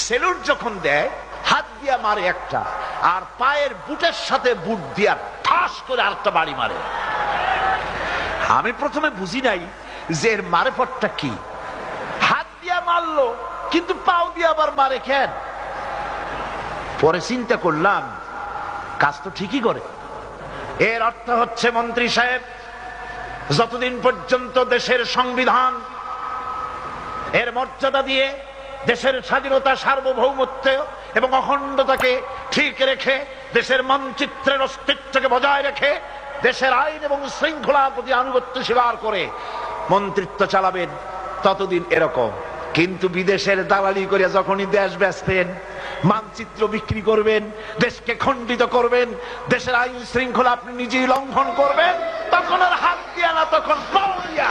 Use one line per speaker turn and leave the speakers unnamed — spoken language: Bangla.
সেলুট যখন দেয় হাত দিয়া মারে একটা, আর পায়ের বুটের সাথে বুট দিয়া ঠাস করে আরেকটা বাড়ি মারে। আমি প্রথমে বুঝি নাই যে এর মারেফতটা কি। হাত দিয়া মারলো কিন্তু পাও দিয়ে আবার মারে কেন? পরে চিন্তা করলাম কাজ তো ঠিকই করে। এর অর্থ হচ্ছে মন্ত্রী সাহেব, যতদিন পর্যন্ত দেশের সংবিধান এর মর্যাদা দিয়ে দেশের স্বাধীনতা, সার্বভৌমত্ব এবং অখণ্ডতাকে ঠিক রেখে দেশের মানচিত্রের অস্তিত্বকে বজায় রেখে দেশের আইন এবং শৃঙ্খলার প্রতি আনুগত্য স্বীকার করে মন্ত্রিত্ব চালাবেন, ততদিন এরকম। কিন্তু বিদেশের দালালি করে যখনই দেশ বেচবেন, মানচিত্র বিক্রি করবেন, দেশকে খণ্ডিত করবেন, দেশের আইন শৃঙ্খলা আপনি নিজেই লঙ্ঘন করবেন, তখন আর হাত দিয়া না, তখন পাও দিয়া।